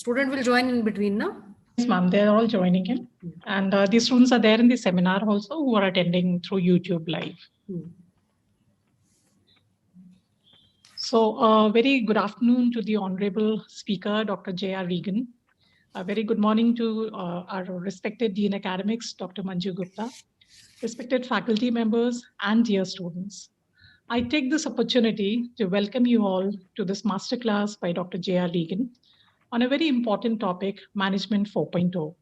Student will join in between, no? Yes, ma'am, they're all joining in. And the students are there in the seminar also who are attending through YouTube Live. So very good afternoon to the Honorable Speaker, Dr. J R Reagan. A very good morning to our respected Dean Academics, Dr. Manju Gupta, respected faculty members, and dear students. I take this opportunity to welcome you all to this masterclass by Dr. J R Reagan on a very important topic, Management 4.0.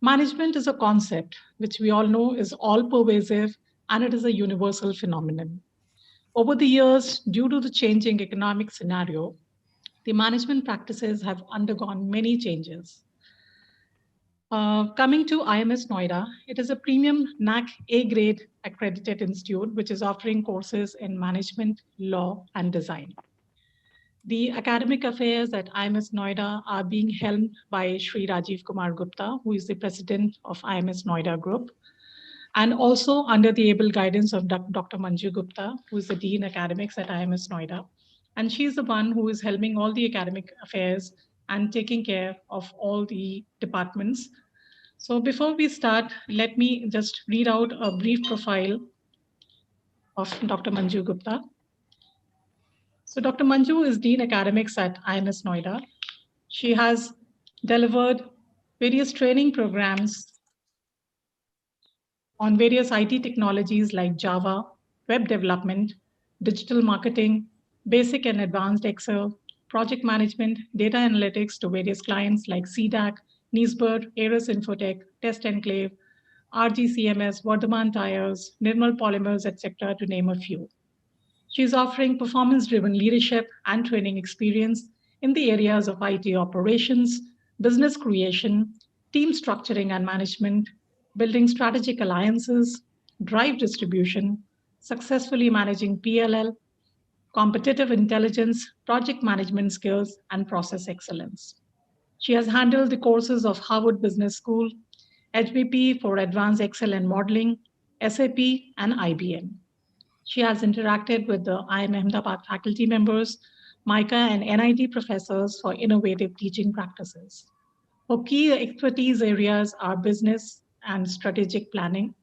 Management is a concept which we all know is all-pervasive and it is a universal phenomenon. Over the years, due to the changing economic scenario, the management practices have undergone many changes. Coming to IMS Noida, it is a premium NAC A-grade accredited institute which is offering courses in management, law, and design. The academic affairs at IMS Noida are being helmed by Shri Rajiv Kumar Gupta, who is the president of IMS Noida Group, and also under the able guidance of Dr. Manju Gupta, who is the Dean Academics at IMS Noida. And she's the one who is helming all the academic affairs and taking care of all the departments. So before we start, let me just read out a brief profile of Dr. Manju Gupta. So Dr. Manju is Dean Academics at IMS Noida. She has delivered various training programs on various IT technologies like Java, web development, digital marketing, basic and advanced Excel, project management, data analytics to various clients like CDAC, Niesbert, Aeros Infotech, Test Enclave, RGCMS, Vardhaman Tires, Nirmal Polymers, etc., to name a few. She's offering performance-driven leadership and training experience in the areas of IT operations, business creation, team structuring and management, building strategic alliances, drive distribution, successfully managing PLL, competitive intelligence, project management skills, and process excellence. She has handled the courses of Harvard Business School, HBP for Advanced Excel and Modeling, SAP, and IBM. She has interacted with the IIM Ahmedabad faculty members, MICA and NIT professors for innovative teaching practices. Her key expertise areas are business and strategic planning,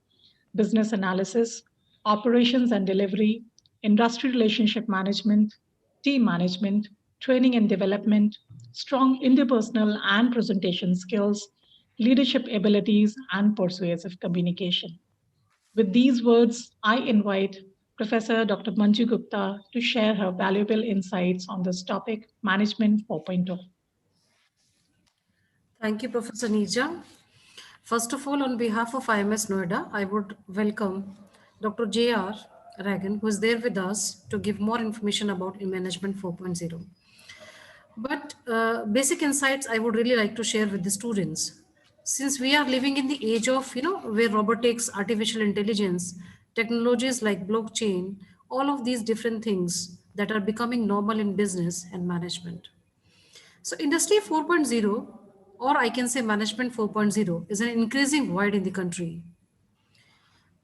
business analysis, operations and delivery, industry relationship management, team management, training and development, strong interpersonal and presentation skills, leadership abilities, and persuasive communication. With these words, I invite Professor Dr. Manju Gupta to share her valuable insights on this topic, Management 4.0. Thank you, Professor Nija. First of all, on behalf of IMS Noida, I would welcome Dr. J R Reagan, who is there with us to give more information about Management 4.0. But basic insights I would really like to share with the students. Since we are living in the age of, where robotics, artificial intelligence, technologies like blockchain, all of these different things that are becoming normal in business and management. So industry 4.0, or I can say management 4.0, is an increasing wide in the country.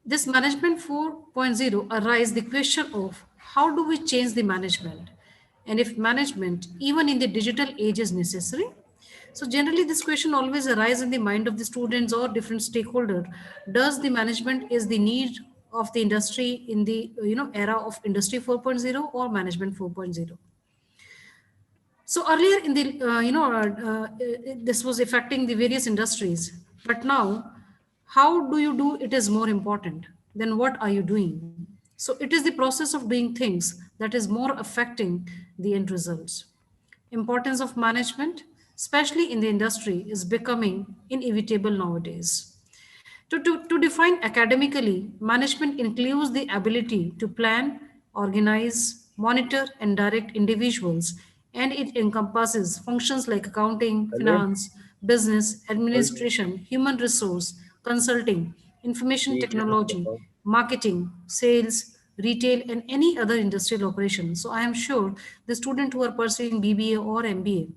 This management 4.0 arise the question of how do we change the management, and if management even in the digital age is necessary. So generally this question always arises in the mind of the students or different stakeholder. Does the management is the need of the industry in the era of industry 4.0 or management 4.0? So earlier in the, this was affecting the various industries, but now how do you do it is more important than what are you doing. So it is the process of doing things that is more affecting the end results. Importance of management, especially in the industry, is becoming inevitable nowadays. To define academically, management includes the ability to plan, organize, monitor, and direct individuals, and it encompasses functions like accounting, finance, business, administration, human resource, consulting, information technology, marketing, sales, retail, and any other industrial operation. So I am sure the student who are pursuing BBA or MBA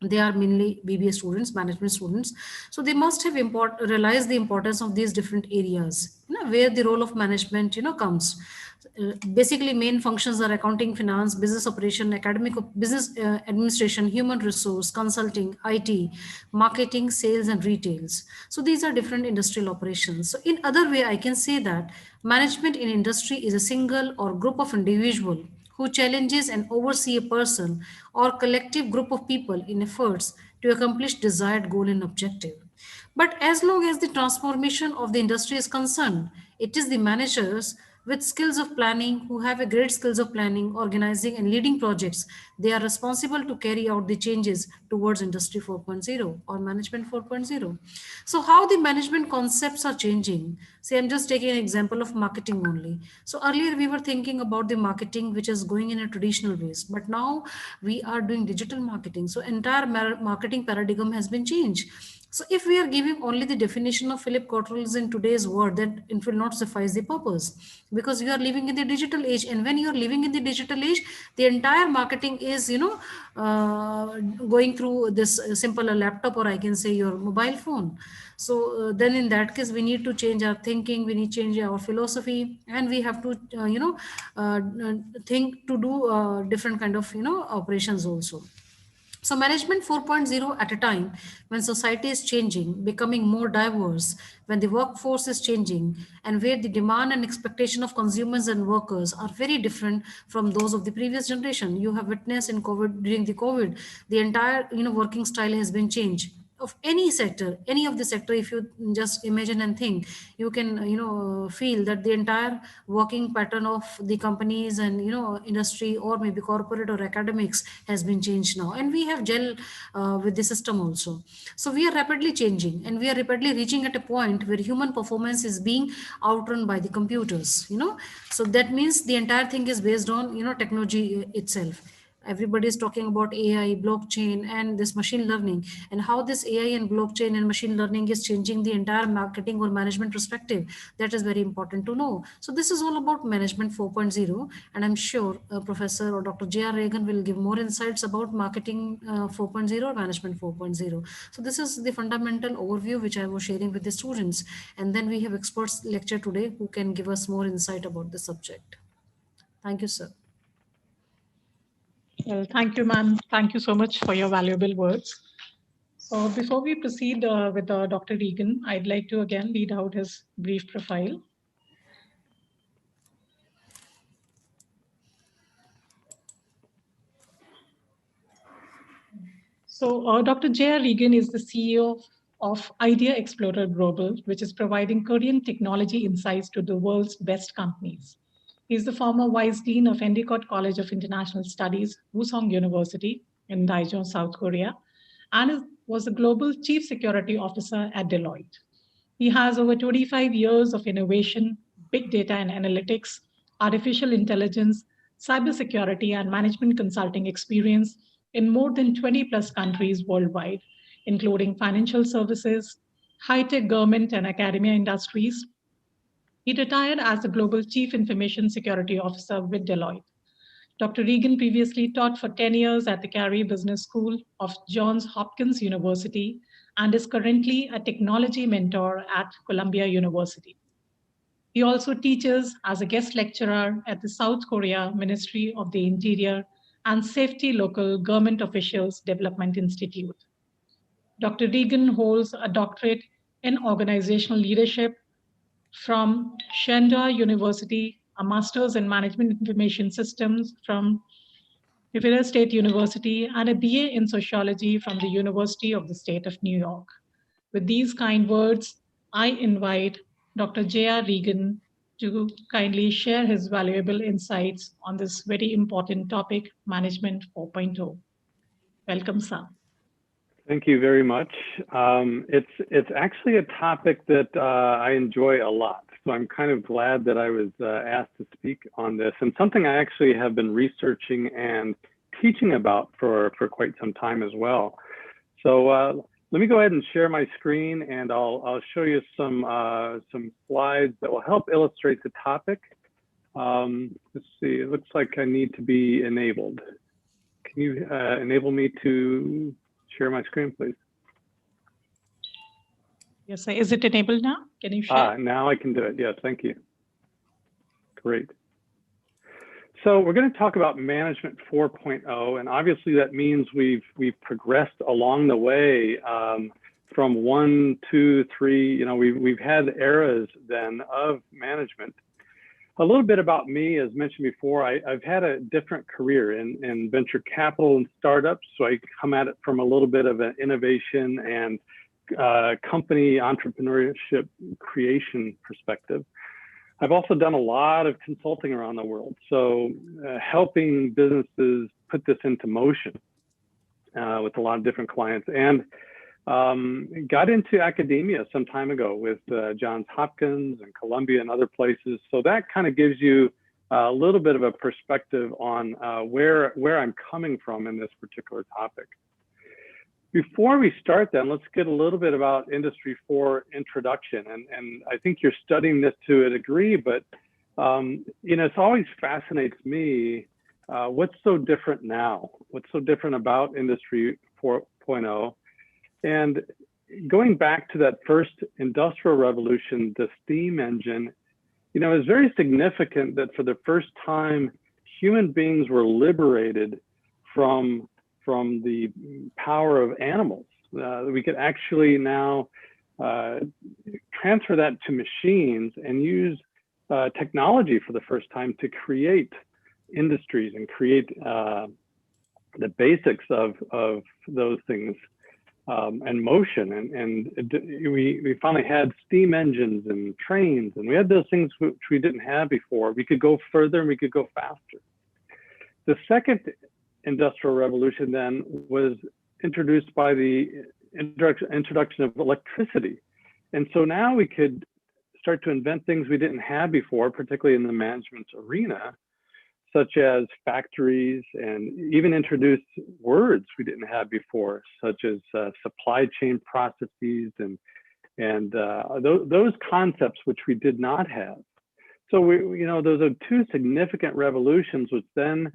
They are mainly BBA students, management students. So they must have realized the importance of these different areas, where the role of management, comes. Basically, main functions are accounting, finance, business operation, business administration, human resource, consulting, IT, marketing, sales, and retails. So these are different industrial operations. So in other way, I can say that management in industry is a single or group of individual who challenges and oversee a person or collective group of people in efforts to accomplish desired goal and objective. But as long as the transformation of the industry is concerned, it is the managers with skills of planning who have a great skills of planning, organizing and leading projects. They are responsible to carry out the changes towards industry 4.0 or management 4.0. So how the management concepts are changing. See, I'm just taking an example of marketing only. So earlier we were thinking about the marketing which is going in a traditional ways, but now we are doing digital marketing. So entire marketing paradigm has been changed. So if we are giving only the definition of Philip Cottrell's in today's world, then it will not suffice the purpose, because you are living in the digital age, and when you are living in the digital age, the entire marketing is going through this simple laptop, or I can say your mobile phone. So then in that case, we need to change our thinking, we need to change our philosophy, and we have to think to do different kind of operations also. So, management 4.0 at a time when society is changing, becoming more diverse, when the workforce is changing, and where the demand and expectation of consumers and workers are very different from those of the previous generation. You have witnessed in COVID, during the COVID, the entire working style has been changed of any sector, any of the sector. If you just imagine and think, you can feel that the entire working pattern of the companies and industry, or maybe corporate or academics, has been changed now, and we have gel with the system also. So we are rapidly changing, and we are rapidly reaching at a point where human performance is being outrun by the computers. So that means the entire thing is based on technology itself. Everybody is talking about AI, blockchain, and this machine learning, and how this AI and blockchain and machine learning is changing the entire marketing or management perspective. That is very important to know. So this is all about management 4.0, and I'm sure Professor or Dr. J R Reagan will give more insights about marketing 4.0 or management 4.0. So this is the fundamental overview which I was sharing with the students, and then we have experts lecture today who can give us more insight about the subject. Thank you, sir. Well, thank you, ma'am. Thank you so much for your valuable words. So before we proceed with Dr. Regan, I'd like to again read out his brief profile. So Dr. J R Reagan is the CEO of Idea Explorer Global, which is providing Korean technology insights to the world's best companies. He is the former Vice Dean of Endicott College of International Studies, Wusong University in Daejeon, South Korea, and was the Global Chief Security Officer at Deloitte. He has over 25 years of innovation, big data and analytics, artificial intelligence, cybersecurity, and management consulting experience in more than 20 plus countries worldwide, including financial services, high tech government and academia industries. He retired as the Global Chief Information Security Officer with Deloitte. Dr. Reagan previously taught for 10 years at the Carey Business School of Johns Hopkins University and is currently a technology mentor at Columbia University. He also teaches as a guest lecturer at the South Korea Ministry of the Interior and Safety Local Government Officials Development Institute. Dr. Reagan holds a doctorate in organizational leadership from Shandong University, a master's in management information systems from Rivera State University, and a BA in sociology from the University of the State of New York. With these kind words, I invite Dr. J R Reagan to kindly share his valuable insights on this very important topic, Management 4.0. Welcome, sir. Thank you very much. It's actually a topic that I enjoy a lot. So I'm kind of glad that I was asked to speak on this, and something I actually have been researching and teaching about for quite some time as well. So let me go ahead and share my screen, and I'll show you some slides that will help illustrate the topic. Let's see, it looks like I need to be enabled. Can you enable me to share my screen, please? Yes, sir. Is it enabled now? Can you share? Now I can do it. Yes, thank you. Great. So we're going to talk about Management 4.0, and obviously that means we've progressed along the way from 1, 2, 3. You know, we've had eras then of management. A little bit about me, as mentioned before, I've had a different career in venture capital and startups, so I come at it from a little bit of an innovation and company entrepreneurship creation perspective. I've also done a lot of consulting around the world, so helping businesses put this into motion with a lot of different clients, and got into academia some time ago with Johns Hopkins and Columbia and other places. So that kind of gives you a little bit of a perspective on where I'm coming from in this particular topic. Before we start then, let's get a little bit about Industry 4 introduction. And I think you're studying this to a degree, but you know, it's always fascinates me, what's so different now? What's so different about Industry 4.0? And going back to that first industrial revolution, the steam engine, you know, is very significant that for the first time, human beings were liberated from the power of animals. We could actually now transfer that to machines and use technology for the first time to create industries and create the basics of those things and motion. And we finally had steam engines and trains, and we had those things which we didn't have before. We could go further and we could go faster. The second industrial revolution then was introduced by the introduction of electricity. And so now we could start to invent things we didn't have before, particularly in the management arena, such as factories, and even introduce words we didn't have before, such as supply chain processes and those concepts which we did not have. So you know, those are two significant revolutions, which then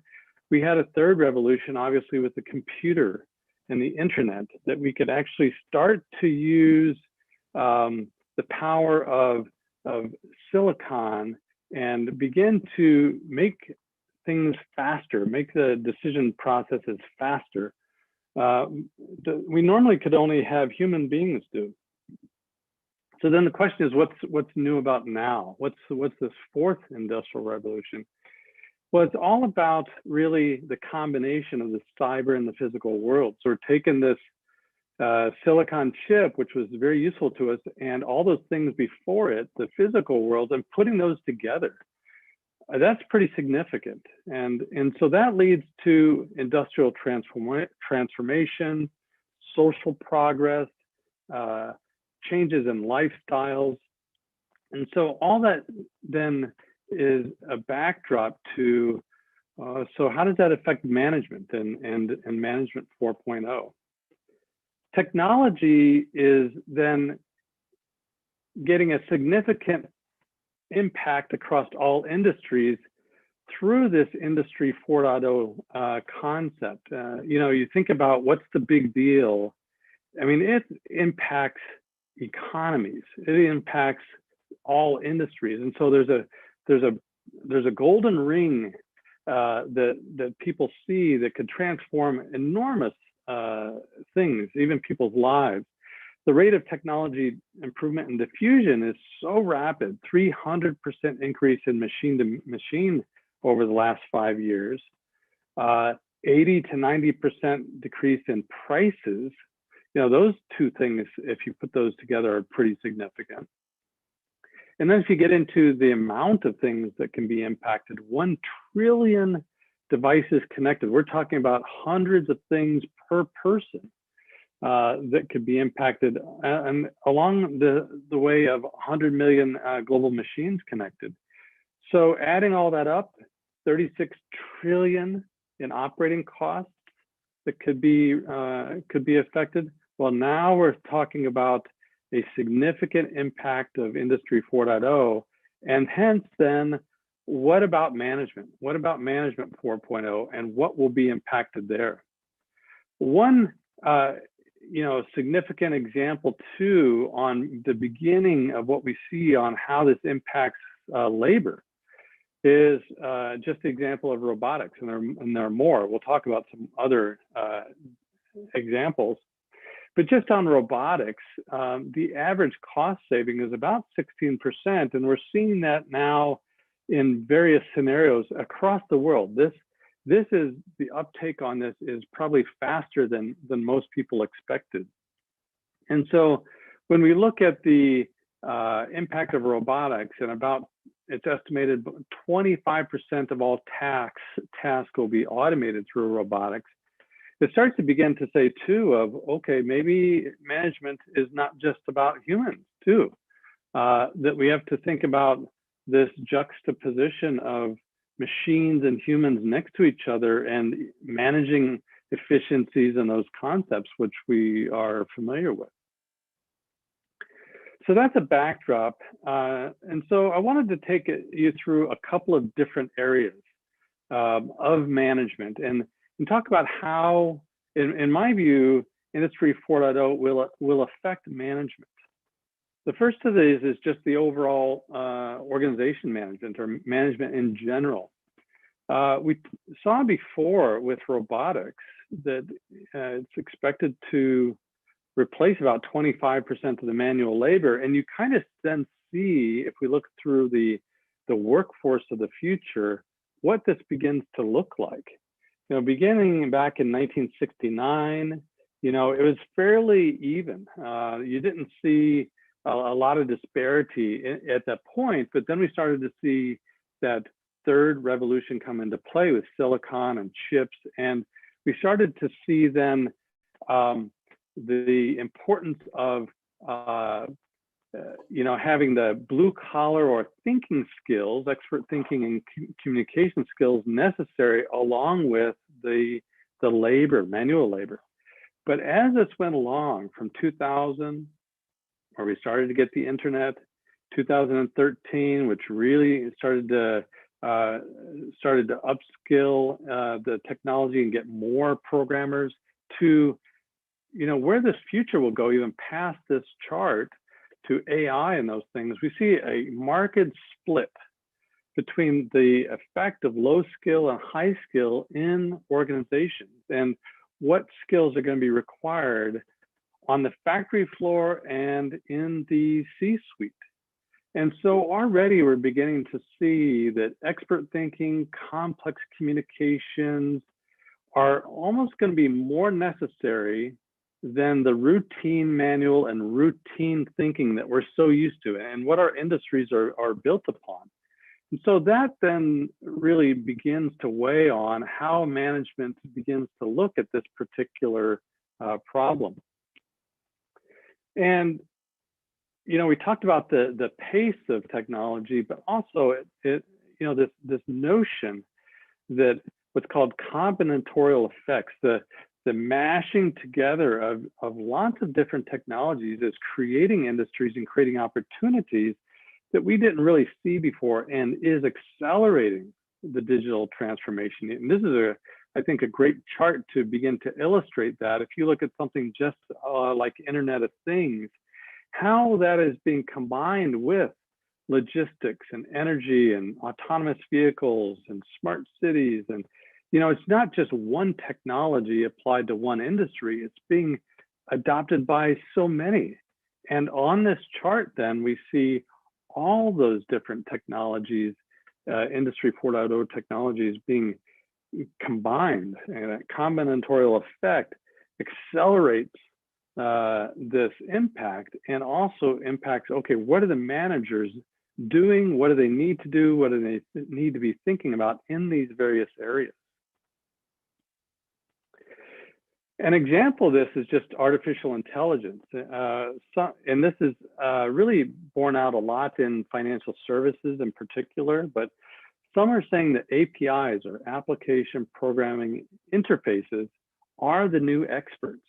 we had a third revolution, obviously, with the computer and the internet, that we could actually start to use the power of silicon and begin to make things faster, make the decision processes faster. We normally could only have human beings do. So then the question is, what's new about now? What's this fourth industrial revolution? Well, it's all about really the combination of the cyber and the physical world. So we're taking this silicon chip, which was very useful to us, and all those things before it, the physical world, and putting those together. That's pretty significant. And so that leads to industrial transformation, social progress, changes in lifestyles. And so all that then is a backdrop to, so how does that affect management and Management 4.0? Technology is then getting a significant impact across all industries through this Industry 4.0 concept. You know, you think about what's the big deal. I mean, it impacts economies. It impacts all industries, and so there's a golden ring that people see that could transform enormous things, even people's lives. The rate of technology improvement and diffusion is so rapid, 300% increase in machine to machine over the last 5 years, 80 to 90% decrease in prices. You know, those two things, if you put those together, are pretty significant. And then if you get into the amount of things that can be impacted, 1 trillion devices connected. We're talking about hundreds of things per person that could be impacted, and along the way of 100 million global machines connected. So adding all that up, 36 trillion in operating costs that could be affected. Well, now we're talking about a significant impact of Industry 4.0, and hence then, what about management? What about Management 4.0, and what will be impacted there? One a significant example too on the beginning of what we see on how this impacts labor is just the example of robotics, and there are more. We'll talk about some other examples, but just on robotics, the average cost saving is about 16%, and we're seeing that now in various scenarios across the world. This is the uptake on this is probably faster than most people expected. And so when we look at the impact of robotics, and it's estimated 25% of all tasks will be automated through robotics, it starts to begin to say too of, okay, maybe management is not just about humans too, that we have to think about this juxtaposition of machines and humans next to each other and managing efficiencies and those concepts which we are familiar with. So that's a backdrop. And so I wanted to take you through a couple of different areas of management and talk about how, in my view, Industry 4.0 will affect management. The first of these is just the overall organization management or management in general. We saw before with robotics that it's expected to replace about 25% of the manual labor. And you kind of then see, if we look through the workforce of the future, what this begins to look like. Beginning back in 1969, it was fairly even. You didn't see a lot of disparity at that point, but then we started to see that third revolution come into play with silicon and chips, and we started to see then the importance of having the blue collar or thinking skills, expert thinking and communication skills necessary along with the labor, manual labor. But as this went along from 2000, where we started to get the internet, 2013, which really started to upskill the technology and get more programmers, to where this future will go even past this chart to AI and those things, we see a marked split between the effect of low skill and high skill in organizations and what skills are going to be required on the factory floor and in the C-suite. And so already we're beginning to see that expert thinking, complex communications are almost going to be more necessary than the routine manual and routine thinking that we're so used to and what our industries are built upon. And so that then really begins to weigh on how management begins to look at this particular problem. And we talked about the pace of technology, but also this notion that what's called combinatorial effects, the mashing together of lots of different technologies is creating industries and creating opportunities that we didn't really see before, and is accelerating the digital transformation. And this is I think a great chart to begin to illustrate that. If you look at something just like Internet of Things, how that is being combined with logistics and energy and autonomous vehicles and smart cities. And, it's not just one technology applied to one industry, it's being adopted by so many. And on this chart, then we see all those different technologies, Industry 4.0 technologies being combined, and that combinatorial effect accelerates this impact and also impacts, okay, what are the managers doing? What do they need to do? What do they need to be thinking about in these various areas? An example of this is just artificial intelligence. And this is really borne out a lot in financial services in particular, but some are saying that APIs or application programming interfaces are the new experts.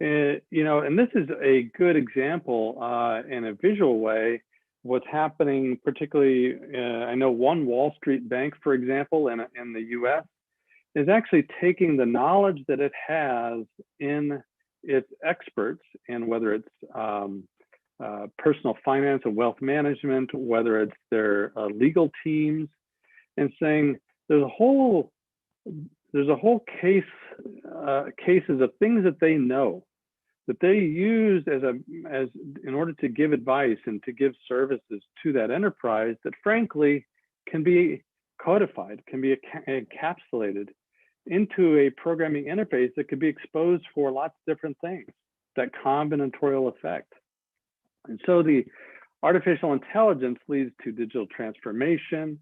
And this is a good example in a visual way what's happening, particularly, I know one Wall Street bank, for example, in the US, is actually taking the knowledge that it has in its personal finance and wealth management, whether it's their legal teams, and saying there's a whole cases of things that they know that they use as in order to give advice and to give services to that enterprise that frankly can be codified, can be encapsulated into a programming interface that could be exposed for lots of different things, that combinatorial effect. And so the artificial intelligence leads to digital transformation.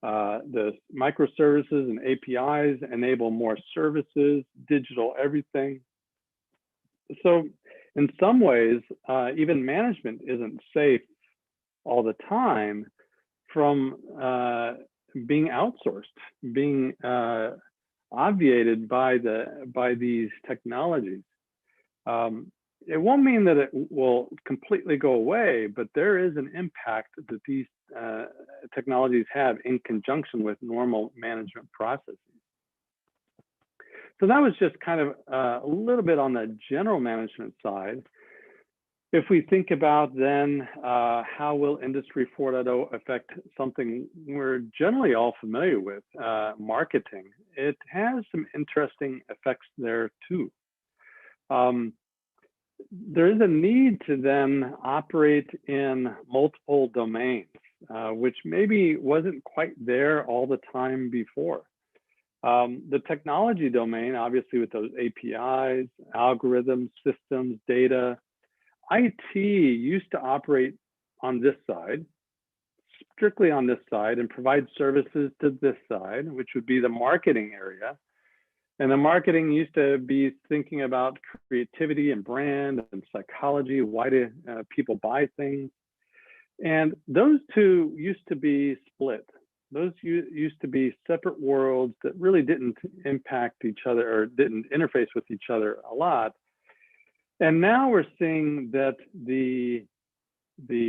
The microservices and APIs enable more services, digital everything. So in some ways, even management isn't safe all the time from being outsourced, being obviated by these technologies. It won't mean that it will completely go away, but there is an impact that these technologies have in conjunction with normal management processes. So that was just kind of a little bit on the general management side. If we think about then how will Industry 4.0 affect something we're generally all familiar with, marketing, it has some interesting effects there too. There is a need to then operate in multiple domains, which maybe wasn't quite there all the time before. The technology domain, obviously with those APIs, algorithms, systems, data, IT used to operate on this side, strictly on this side, and provide services to this side, which would be the marketing area. And the marketing used to be thinking about creativity and brand and psychology. Why do people buy things? And those two used to be split. Those used to be separate worlds that really didn't impact each other or didn't interface with each other a lot. And now we're seeing that the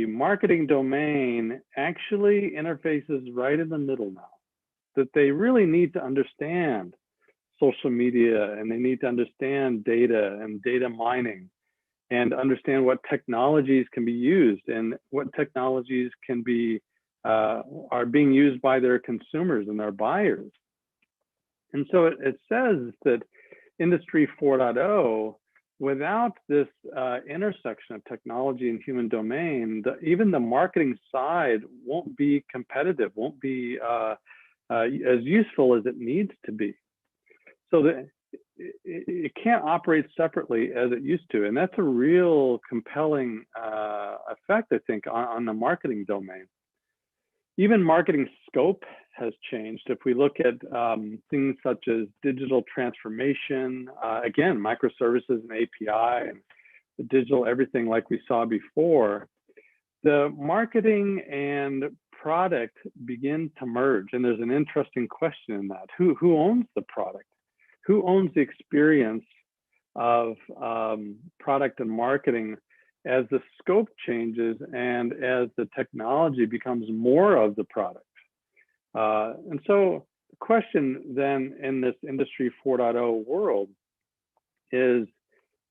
marketing domain actually interfaces right in the middle now, that they really need to understand social media, and they need to understand data and data mining, and understand what technologies can be used and what technologies can be are being used by their consumers and their buyers. And so it says that Industry 4.0, without this intersection of technology and human domain, even the marketing side won't be competitive, won't be as useful as it needs to be. So that it can't operate separately as it used to. And that's a real compelling effect, I think, on the marketing domain. Even marketing scope has changed. If we look at things such as digital transformation, again, microservices and API and the digital everything like we saw before, the marketing and product begin to merge. And there's an interesting question in that. Who owns the product? Who owns the experience of product and marketing as the scope changes and as the technology becomes more of the product? And so the question then in this Industry 4.0 world is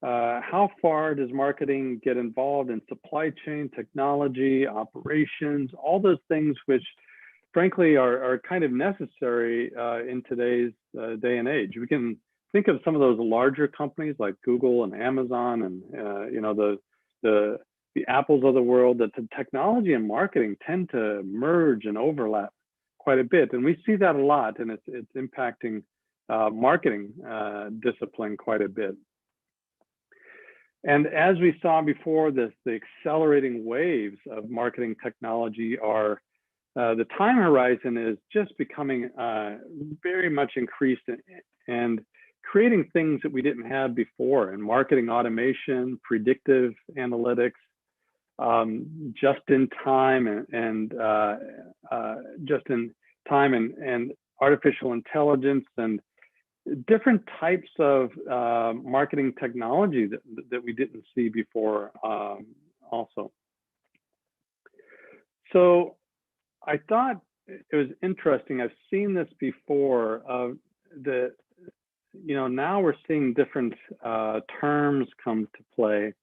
how far does marketing get involved in supply chain, technology, operations, all those things which frankly are kind of necessary in today's day and age. We can think of some of those larger companies like Google and Amazon and you know, the Apples of the world, that the technology and marketing tend to merge and overlap quite a bit. And we see that a lot, and it's impacting marketing discipline quite a bit. And as we saw before, the accelerating waves of marketing technology are the time horizon is just becoming very much increased and creating things that we didn't have before in marketing automation, predictive analytics, just in time and artificial intelligence and different types of marketing technology that we didn't see before also. So I thought it was interesting. I've seen this before. You know, now we're seeing different terms come to play.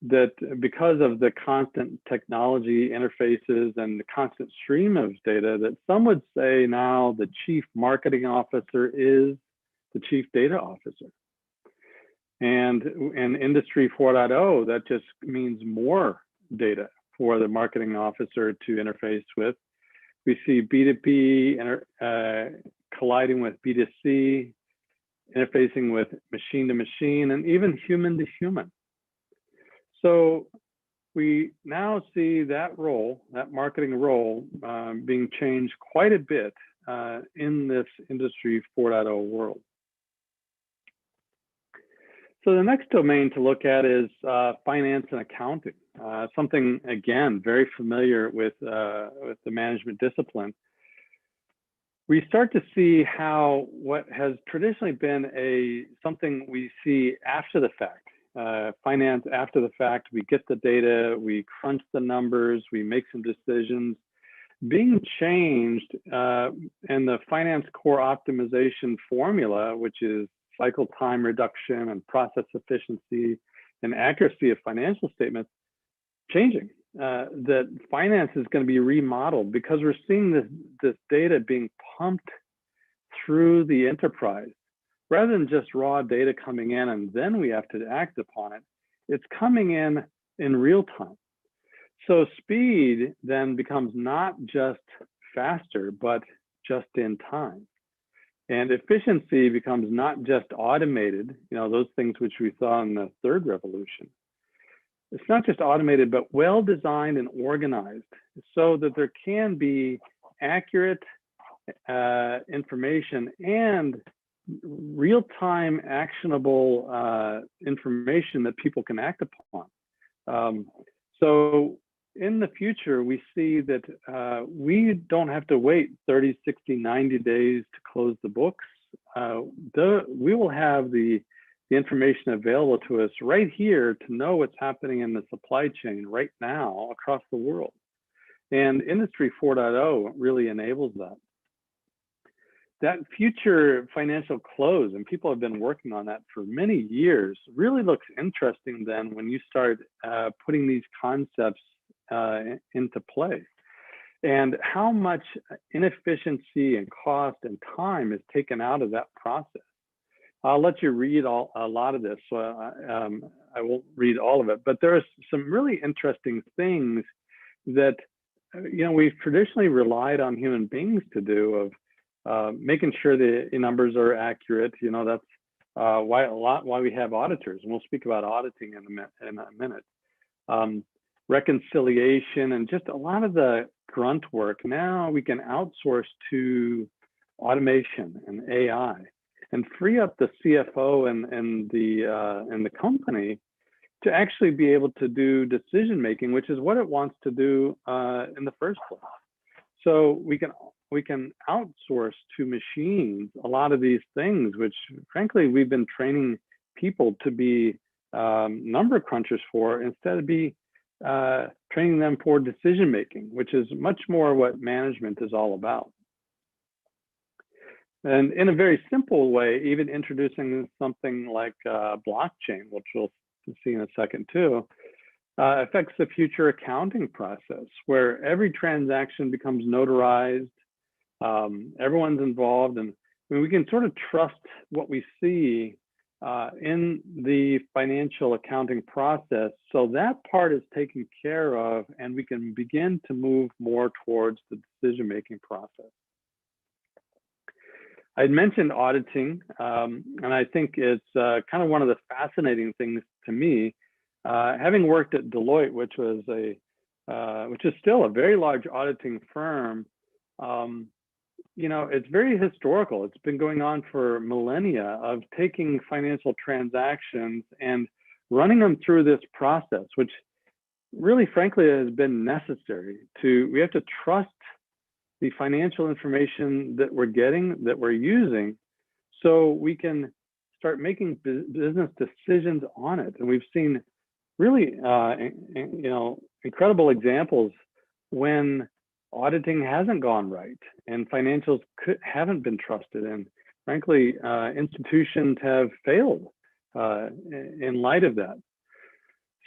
that because of the constant technology interfaces and the constant stream of data, that some would say now the chief marketing officer is the chief data officer. And in Industry 4.0, that just means more data for the marketing officer to interface with. We see B2B colliding with B2C, interfacing with machine to machine, and even human to human. So we now see that role, that marketing role, being changed quite a bit in this Industry 4.0 world. So the next domain to look at is finance and accounting, something, again, very familiar with the management discipline. We start to see how what has traditionally been something we see after the fact, finance after the fact, we get the data, we crunch the numbers, we make some decisions, being changed, and the finance core optimization formula, which is cycle time reduction and process efficiency and accuracy of financial statements, changing. That finance is going to be remodeled because we're seeing this data being pumped through the enterprise. Rather than just raw data coming in and then we have to act upon it, it's coming in real time. So speed then becomes not just faster, but just in time. And efficiency becomes not just automated, those things which we saw in the third revolution. It's not just automated, but well designed and organized so that there can be accurate information and real-time actionable information that people can act upon. So in the future, we see that we don't have to wait 30, 60, 90 days to close the books. We will have the information available to us right here to know what's happening in the supply chain right now across the world. And Industry 4.0 really enables that. That future financial close, and people have been working on that for many years, really looks interesting then when you start putting these concepts into play. And how much inefficiency and cost and time is taken out of that process. I'll let you read a lot of this, so I won't read all of it, but there are some really interesting things that we've traditionally relied on human beings to do, of making sure the numbers are accurate. That's why we have auditors, and we'll speak about auditing in a minute. Reconciliation and just a lot of the grunt work now we can outsource to automation and AI, and free up the CFO and the company to actually be able to do decision making, which is what it wants to do in the first place. So we can outsource to machines a lot of these things, which frankly we've been training people to be number crunchers for, instead of training them for decision making, which is much more what management is all about. And in a very simple way, even introducing something like blockchain, which we'll see in a second too, affects the future accounting process, where every transaction becomes notarized, everyone's involved, and we can sort of trust what we see in the financial accounting process. So that part is taken care of, and we can begin to move more towards the decision-making process. I'd mentioned auditing, and I think it's kind of one of the fascinating things to me, having worked at Deloitte, which is still a very large auditing firm. It's very historical. It's been going on for millennia of taking financial transactions and running them through this process, which really, frankly, has been necessary. We have to trust the financial information that we're getting, that we're using, so we can start making business decisions on it. And we've seen really, incredible examples when auditing hasn't gone right and financials haven't been trusted, and frankly, institutions have failed in light of that.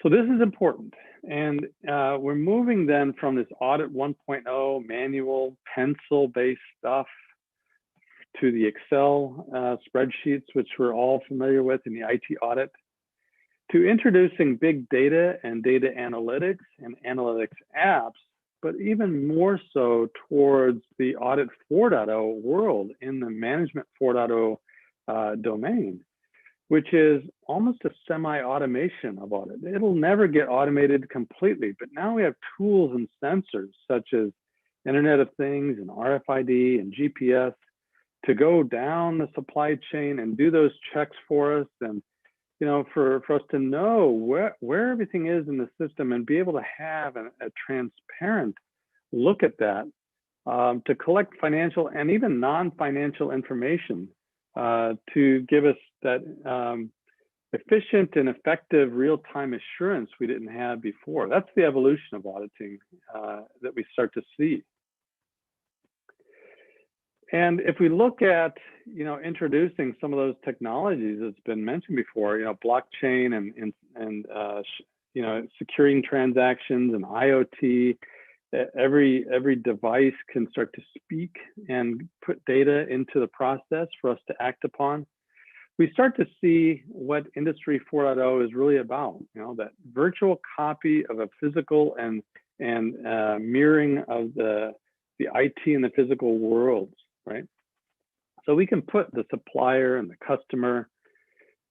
So this is important. And we're moving then from this Audit 1.0 manual pencil-based stuff to the Excel spreadsheets, which we're all familiar with in the IT audit, to introducing big data and data analytics and analytics apps, but even more so towards the Audit 4.0 world in the Management 4.0 domain, which is almost a semi-automation of audit. It'll never get automated completely, but now we have tools and sensors such as Internet of Things and RFID and GPS to go down the supply chain and do those checks for us, and for us to know where everything is in the system and be able to have a transparent look at that, to collect financial and even non-financial information, to give us that efficient and effective real-time assurance we didn't have before. That's the evolution of auditing that we start to see. And if we look at, introducing some of those technologies that's been mentioned before, blockchain and securing transactions and IoT, every device can start to speak and put data into the process for us to act upon. We start to see what Industry 4.0 is really about, that virtual copy of a physical and mirroring of the IT and the physical worlds, right? So we can put the supplier and the customer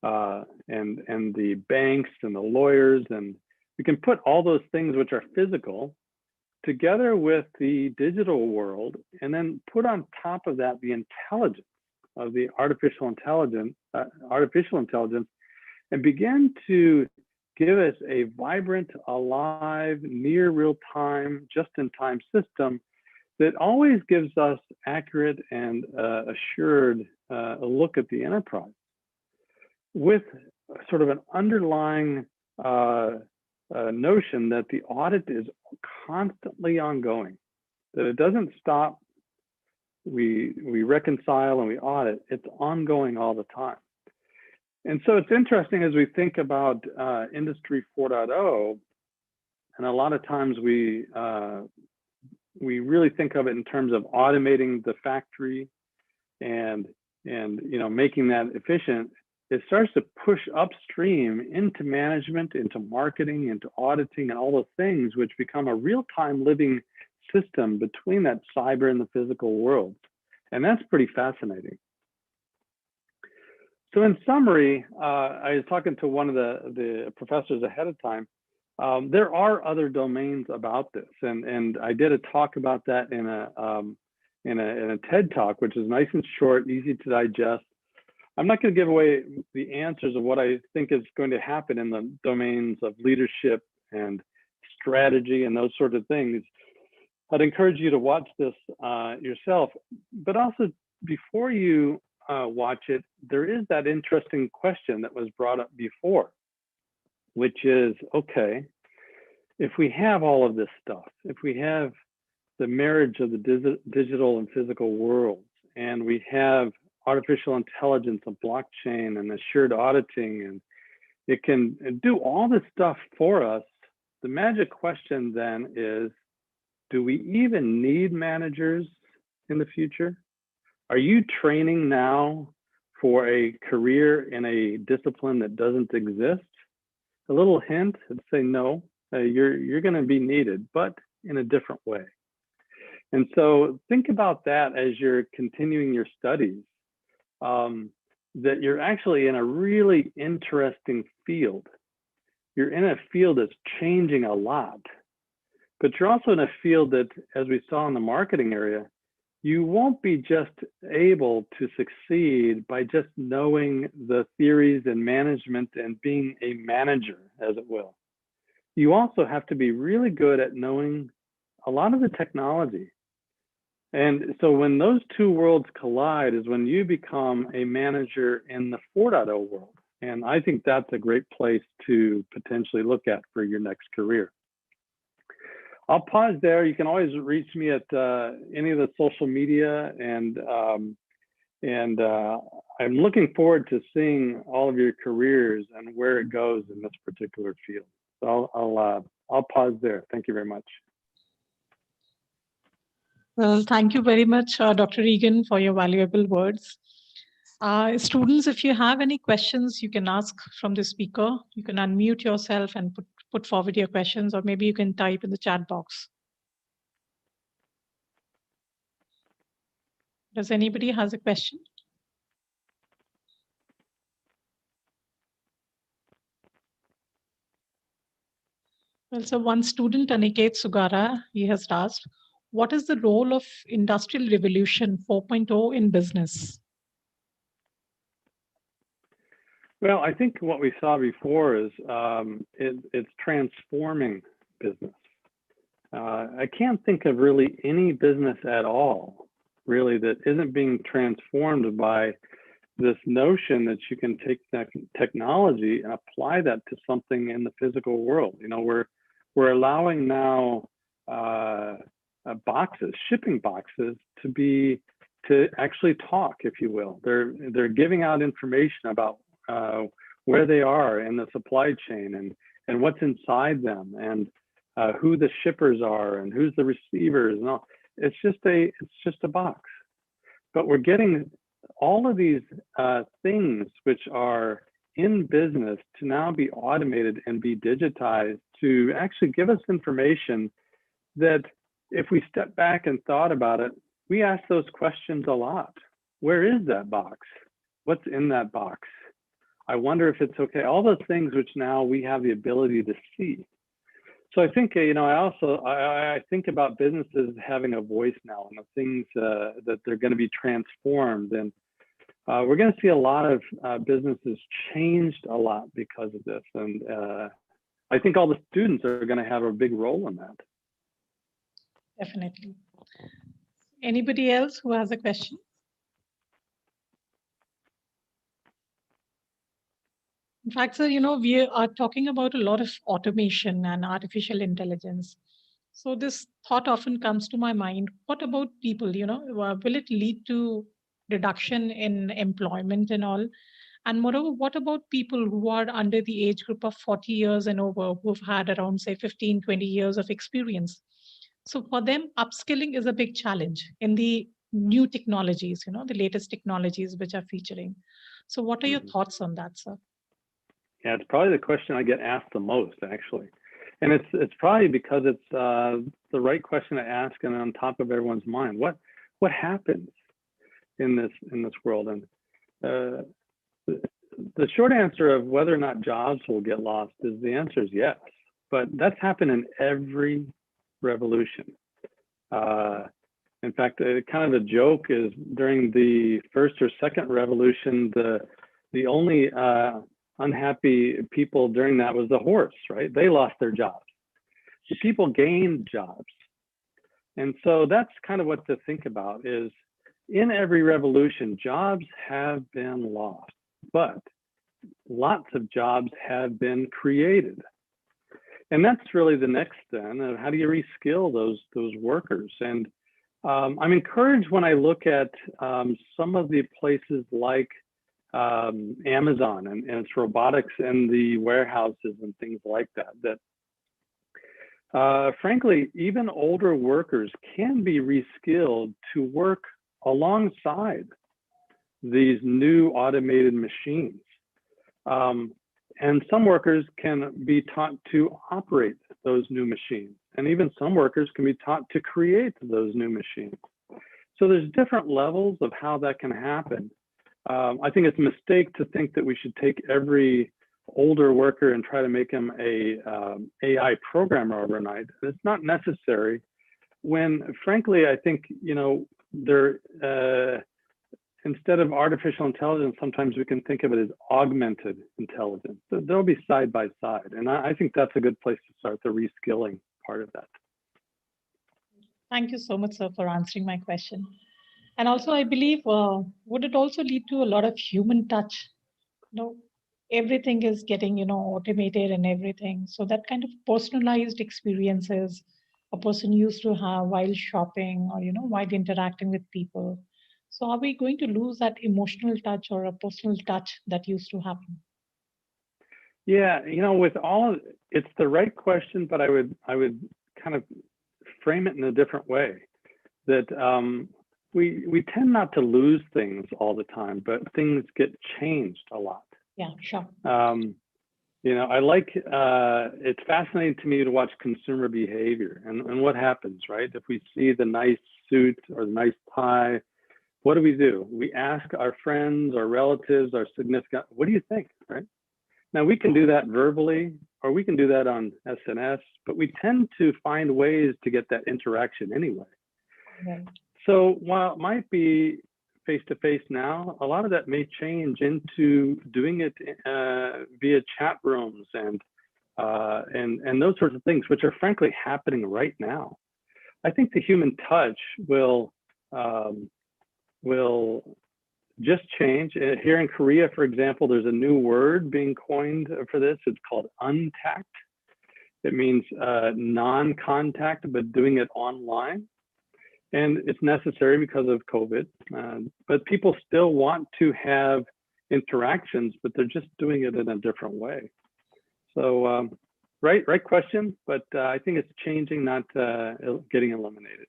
and the banks and the lawyers, and we can put all those things which are physical together with the digital world, and then put on top of that the intelligence of the artificial intelligence, and begin to give us a vibrant, alive, near real-time, just-in-time system that always gives us accurate and assured a look at the enterprise, with sort of an underlying notion that the audit is constantly ongoing, that it doesn't stop. We reconcile and we audit. It's ongoing all the time. And so it's interesting as we think about Industry 4.0, and a lot of times we really think of it in terms of automating the factory and making that efficient. It starts to push upstream into management, into marketing, into auditing, and all those things, which become a real-time living system between that cyber and the physical world. And that's pretty fascinating. So in summary, I was talking to one of the professors ahead of time. There are other domains about this, and I did a talk about that in a TED Talk, which is nice and short, easy to digest. I'm not going to give away the answers of what I think is going to happen in the domains of leadership and strategy and those sort of things. I'd encourage you to watch this yourself, but also before you watch it, there is that interesting question that was brought up before, which is, okay, if we have all of this stuff, if we have the marriage of the digital and physical worlds, and we have artificial intelligence and blockchain and assured auditing, and it can do all this stuff for us, the magic question then is, do we even need managers in the future? Are you training now for a career in a discipline that doesn't exist? A little hint, I'd say no, you're going to be needed, but in a different way. And so think about that as you're continuing your studies, that you're actually in a really interesting field. You're in a field that's changing a lot, but you're also in a field that, as we saw in the marketing area, you won't be just able to succeed by just knowing the theories and management and being a manager, as it will. You also have to be really good at knowing a lot of the technology. And so when those two worlds collide is when you become a manager in the 4.0 world. And I think that's a great place to potentially look at for your next career. I'll pause there. You can always reach me at any of the social media, and And I'm looking forward to seeing all of your careers and where it goes in this particular field. So I'll pause there. Thank you very much. Well, thank you very much, Dr. Reagan, for your valuable words. Students, if you have any questions, you can ask from the speaker. You can unmute yourself and put forward your questions, or maybe you can type in the chat box. Does anybody has a question? Well, so one student, Aniket Sugara, he has asked, what is the role of Industrial Revolution 4.0 in business? Well, I think what we saw before is it's transforming business. I can't think of really any business at all, really, that isn't being transformed by this notion that you can take technology and apply that to something in the physical world. You know, we're allowing now boxes, shipping boxes, to actually talk, if you will. They're giving out information about where they are in the supply chain and what's inside them and who the shippers are and who's the receivers and all. It's just a box. But we're getting all of these things which are in business to now be automated and be digitized to actually give us information that if we step back and thought about it, we ask those questions a lot. Where is that box? What's in that box? I wonder if it's okay. All those things which now we have the ability to see. So I think, you know, I think about businesses having a voice now and the things that they're going to be transformed. And we're going to see a lot of businesses changed a lot because of this. And I think all the students are going to have a big role in that. Definitely. Anybody else who has a question? In fact, sir, you know, we are talking about a lot of automation and artificial intelligence. So this thought often comes to my mind. What about people, you know, will it lead to reduction in employment and all? And moreover, what about people who are under the age group of 40 years and over, who've had around, say, 15, 20 years of experience? So for them, upskilling is a big challenge in the new technologies, you know, the latest technologies which are featuring. So what are your thoughts on that, sir? Yeah, it's probably the question I get asked the most, actually. And it's probably because it's the right question to ask and on top of everyone's mind. What happens in this world? And the short answer of whether or not jobs will get lost is the answer is yes. But that's happened in every revolution. In fact, kind of a joke is during the first or second revolution, the only unhappy people during that was the horse, right? They lost their jobs. So people gained jobs. And so that's kind of what to think about is in every revolution, jobs have been lost, but lots of jobs have been created. And that's really the next then of how do you reskill those workers? And I'm encouraged when I look at some of the places like Amazon and its robotics in the warehouses and things like that, frankly, even older workers can be reskilled to work alongside these new automated machines. And some workers can be taught to operate those new machines. And even some workers can be taught to create those new machines. So there's different levels of how that can happen. I think it's a mistake to think that we should take every older worker and try to make him a AI programmer overnight. It's not necessary. When frankly, I think, you know, instead of artificial intelligence, sometimes we can think of it as augmented intelligence. So they'll be side by side. And I think that's a good place to start the reskilling part of that. Thank you so much, sir, for answering my question. And also, I believe, would it also lead to a lot of human touch? You know, everything is getting, you know, automated and everything. So that kind of personalized experiences a person used to have while shopping or, you know, while interacting with people. So are we going to lose that emotional touch or a personal touch that used to happen? Yeah, with all of, it's the right question, but I would kind of frame it in a different way. That we tend not to lose things all the time, but things get changed a lot. Yeah, sure. I like it's fascinating to me to watch consumer behavior and what happens, right? If we see the nice suit or the nice tie, what do? We ask our friends, our relatives, our significant, what do you think, right? Now we can do that verbally, or we can do that on SNS, but we tend to find ways to get that interaction anyway. Right. So while it might be face-to-face now, a lot of that may change into doing it via chat rooms and those sorts of things, which are frankly happening right now. I think the human touch will just change. Here in Korea, for example, there's a new word being coined for this. It's called untact. It means non-contact, but doing it online. And it's necessary because of COVID. But people still want to have interactions, but they're just doing it in a different way. So right question, but I think it's changing, not getting eliminated.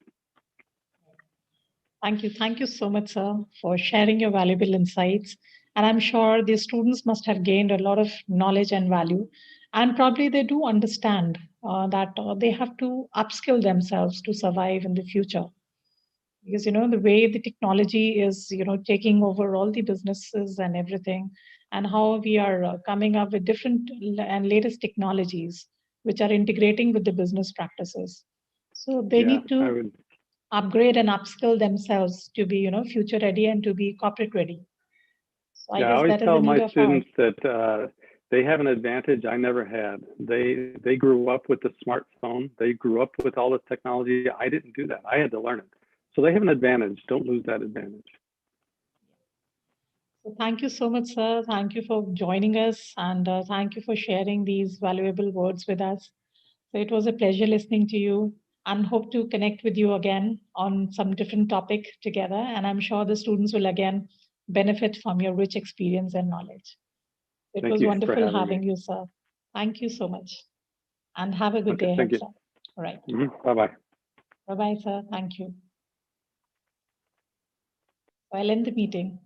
Thank you so much, sir, for sharing your valuable insights. And I'm sure the students must have gained a lot of knowledge and value. And probably they do understand that they have to upskill themselves to survive in the future. Because, the way the technology is, taking over all the businesses and everything, and how we are coming up with different and latest technologies, which are integrating with the business practices. So they need to upgrade and upskill themselves to be, future ready and to be corporate ready. So I guess always that is tell the need my of students that they have an advantage I never had. They grew up with the smartphone. They grew up with all this technology. I didn't do that. I had to learn it. So they have an advantage. Don't lose that advantage. So thank you so much, sir. Thank you for joining us, and thank you for sharing these valuable words with us. So it was a pleasure listening to you, and hope to connect with you again on some different topic together. And I'm sure the students will again benefit from your rich experience and knowledge. It Thank was you for wonderful having having me. you, sir. Thank you so much. And have a good Okay, day thank ahead, you. sir. All right. Bye-bye. Bye-bye, sir. Thank you. I'll end the meeting.